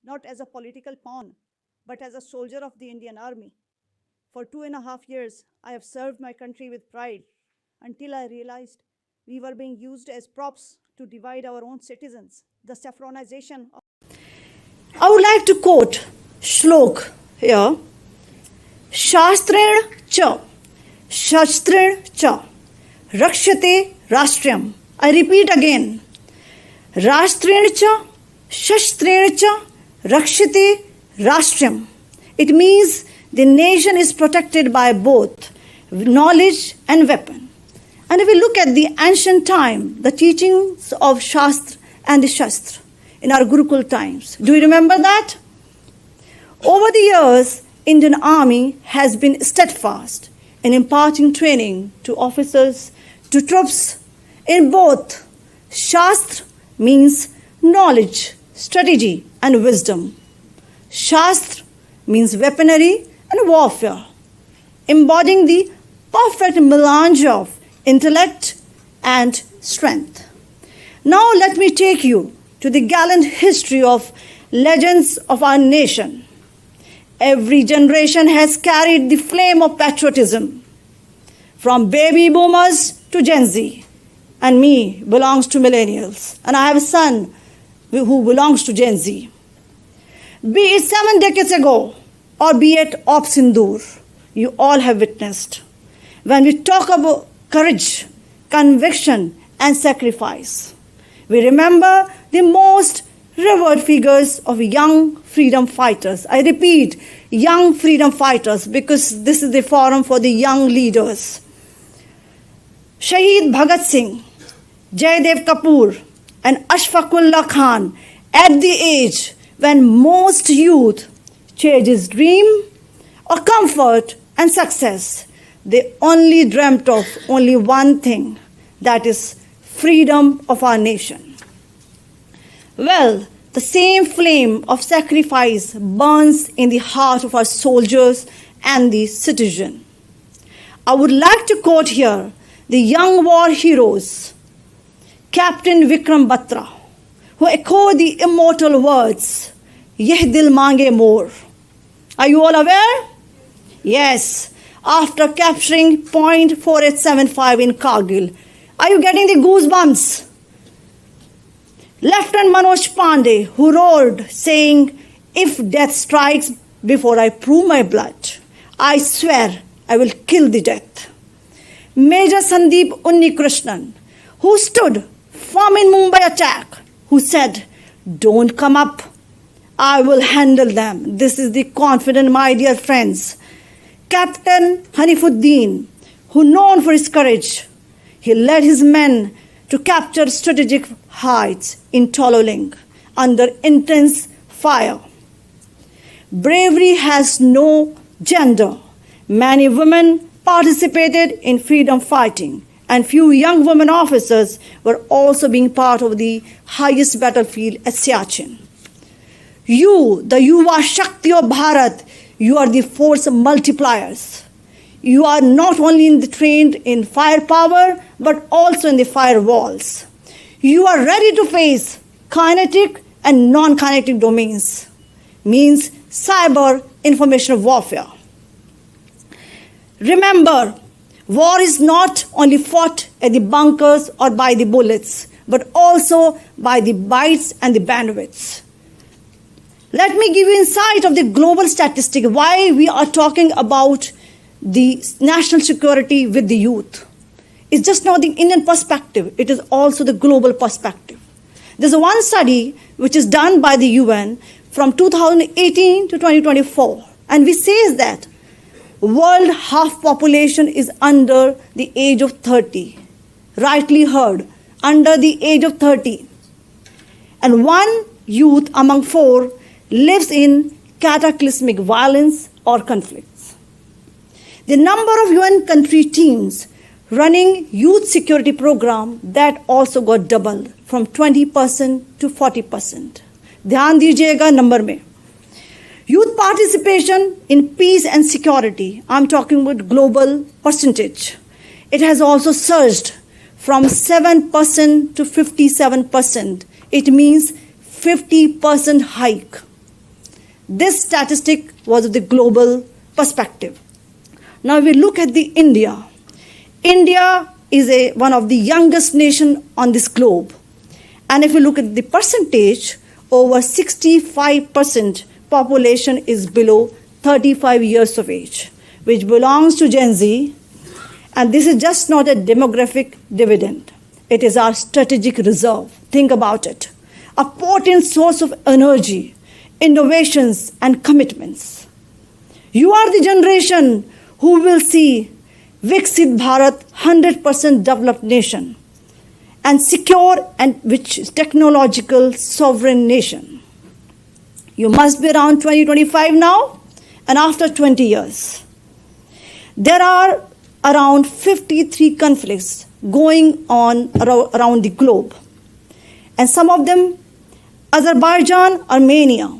not as a political pawn, but as a soldier of the Indian Army. For 2.5 years, I have served my country with pride until I realized we were being used as props to divide our own citizens. The saffronization of I would like to quote Shlok here. Shastren cha, Shastren cha, Rakshate Rashtriam. I repeat again. Rashtriyan cha, Shastren cha, Rakshate Rashtriam. It means the nation is protected by both knowledge and weapon. And if we look at the ancient time, the teachings of Shastra and the Shastra in our Gurukul times, do you remember that? Over the years, Indian Army has been steadfast in imparting training to officers, to troops in both. Shastra means knowledge, strategy, and wisdom. Shastra means weaponry and warfare, embodying the perfect melange of intellect and strength. Now let me take you to the gallant history of legends of our nation. Every generation has carried the flame of patriotism, from baby boomers to Gen Z, and me belongs to millennials, and I have a son who belongs to Gen Z. Be it 7 decades ago or be it Op Sindoor, you all have witnessed. When we talk about courage, conviction, and sacrifice, we remember the most revered figures of young freedom fighters. I repeat, young freedom fighters, because this is the forum for the young leaders. Shaheed Bhagat Singh, Jaidev Kapoor, and Ashfaqullah Khan, at the age when most youth chases dream or comfort and success, they only dreamt of only one thing, that is freedom of our nation. Well, the same flame of sacrifice burns in the heart of our soldiers and the citizen. I would like to quote here the young war heroes, Captain Vikram Batra, who echo the immortal words, Yeh dil mange more. Are you all aware? Yes, after capturing point 4875 in Kargil. Are you getting the goosebumps? Lieutenant Manoj Pandey, who roared, saying, if death strikes before I prove my blood, I swear I will kill the death. Major Sandeep Unnikrishnan, who stood firm in Mumbai attack, who said, don't come up, I will handle them. This is the confident, my dear friends. Captain Hanifuddin, who known for his courage, he led his men to capture strategic heights in Tololing under intense fire. Bravery has no gender. Many women participated in freedom fighting, and few young women officers were also being part of the highest battlefield at Siachen. You, the Yuva Shakti of Bharat, you are the force multipliers. You are not only trained in firepower, but also in the firewalls. You are ready to face kinetic and non-kinetic domains, means cyber information warfare. Remember, war is not only fought at the bunkers or by the bullets, but also by the bytes and the bandwidths. Let me give you insight of the global statistic, why we are talking about the national security with the youth. It's just not the Indian perspective, it is also the global perspective. There's one study which is done by the UN from 2018 to 2024, and which says that world half population is under the age of 30. Rightly heard, under the age of 30. And one youth among 4 lives in cataclysmic violence or conflicts. The number of UN country teams running youth security program, that also got doubled from 20% to 40%. ध्यान दीजिएगा number में. Youth participation in peace and security, I'm talking about global percentage. It has also surged from 7% to 57%. It means 50% hike. This statistic was of the global perspective. Now we look at the India. India is one of the youngest nation on this globe. And if you look at the percentage, over 65% population is below 35 years of age, which belongs to Gen Z. And this is just not a demographic dividend. It is our strategic reserve. Think about it. A potent source of energy, innovations, and commitments. You are the generation who will see Viksit Bharat 100% developed nation and secure and which is technological sovereign nation. You must be around 2025 now and after 20 years. There are around 53 conflicts going on around the globe. And some of them, Azerbaijan, Armenia,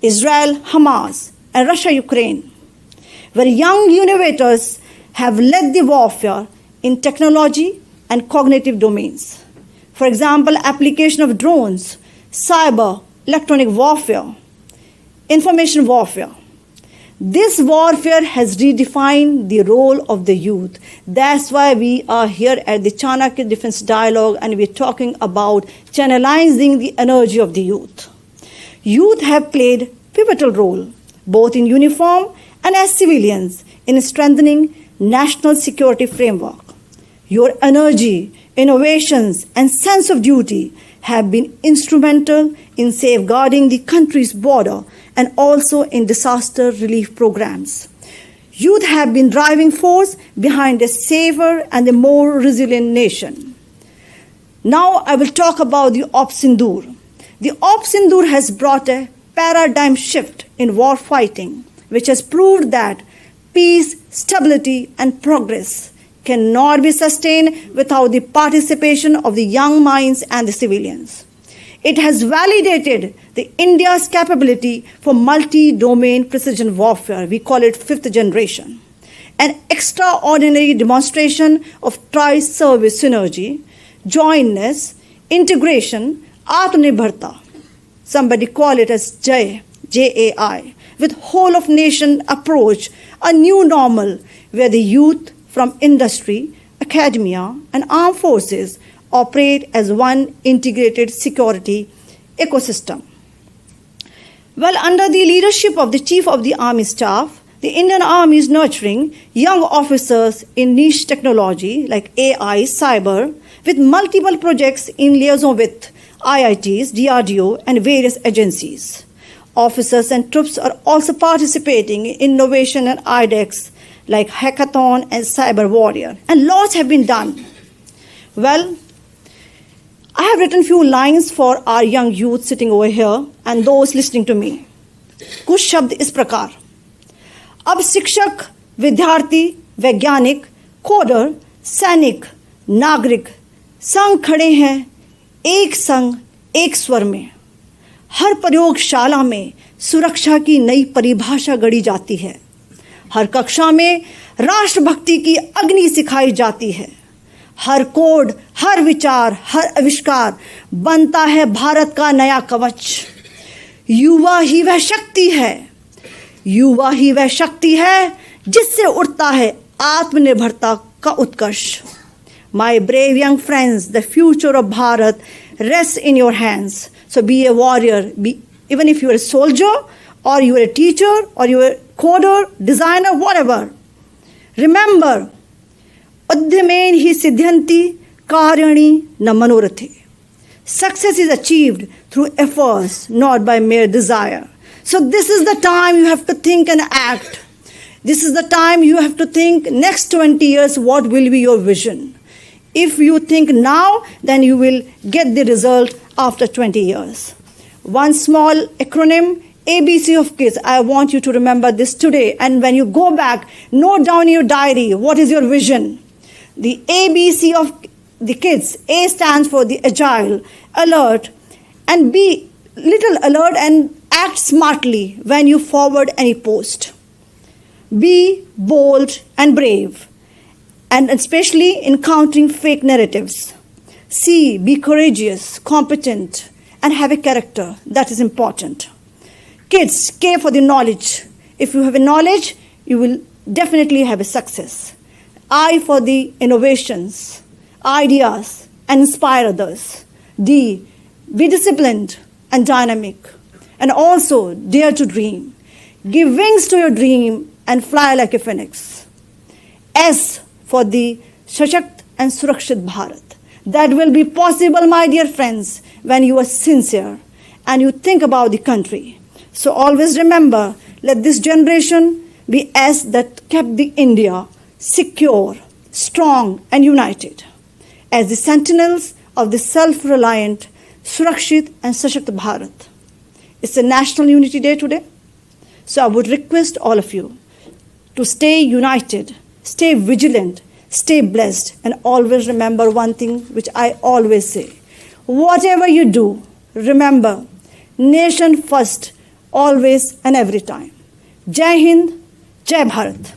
Israel, Hamas, and Russia, Ukraine, where young innovators have led the warfare in technology and cognitive domains. For example, application of drones, cyber, electronic warfare, information warfare. This warfare has redefined the role of the youth. That's why we are here at the Chanakya Defense Dialogue and we're talking about channelizing the energy of the youth. Youth have played pivotal role, both in uniform and as civilians, in strengthening national security framework. Your energy, innovations, and sense of duty have been instrumental in safeguarding the country's border and also in disaster relief programs. Youth have been driving force behind a safer and a more resilient nation. Now I will talk about the Op Sindoor. The Op Sindoor has brought a paradigm shift in war fighting, which has proved that peace, stability, and progress cannot be sustained without the participation of the young minds and the civilians. It has validated the India's capability for multi-domain precision warfare. We call it fifth generation. An extraordinary demonstration of tri-service synergy, jointness, integration, Atmanirbharta. Somebody call it as JAI, J-A-I, with whole of nation approach, a new normal where the youth from industry, academia, and armed forces operate as one integrated security ecosystem. Well, under the leadership of the Chief of the Army Staff, the Indian Army is nurturing young officers in niche technology like AI, cyber, with multiple projects in liaison with IITs, DRDO, and various agencies. Officers and troops are also participating in innovation and IDEX like Hackathon and Cyber Warrior. And lots have been done. Well, I have written few lines for our young youth sitting over here and those listening to me. कुछ शब्द इस प्रकार. अब शिक्षक, विद्यार्थी, वैज्ञानिक, coder, सैनिक, नागरिक संग खड़े हैं एक संग एक स्वर में. हर प्रयोगशाला में सुरक्षा की नई परिभाषा गढ़ी जाती है. हर कक्षा में राष्ट्रभक्ति की अग्नि सिखाई जाती है. हर कोड, हर विचार, हर आविष्कार बनता है भारत का नया कवच. युवा ही वह शक्ति है, युवा ही वह शक्ति है जिससे उठता है आत्मनिर्भरता का उत्कर्ष. My brave young friends, the future of Bharat rests in your hands. So be a warrior, even if you are a soldier or you are a teacher or you are a coder, designer, whatever. Remember, उद्यमेन ही सिद्ध्यन्ति कार्याणि न मनोरथे. Success is achieved through efforts, not by mere desire. So this is the time you have to think and act. This is the time you have to think next 20 years, what will be your vision? If you think now, then you will get the result after 20 years. One small acronym, ABC of kids. I want you to remember this today. And when you go back, note down in your diary, what is your vision? The ABC of the kids. A stands for the agile, alert, and be little alert and act smartly when you forward any post. Be bold and brave, and especially encountering fake narratives. C, be courageous, competent, and have a character. That is important. Kids, care for the knowledge. If you have a knowledge, you will definitely have a success. I for the innovations, ideas, and inspire others. D, be disciplined and dynamic, and also dare to dream. Give wings to your dream and fly like a phoenix. S for the Sashakt and Surakshit Bharat. That will be possible, my dear friends, when you are sincere and you think about the country. So always remember, let this generation be S that kept the India secure, strong, and united, as the sentinels of the self-reliant Surakshit and Sashakt Bharat. It's a National Unity Day today, so I would request all of you to stay united, stay vigilant, stay blessed, and always remember one thing which I always say. Whatever you do, remember, nation first, always and every time. Jai Hind, Jai Bharat.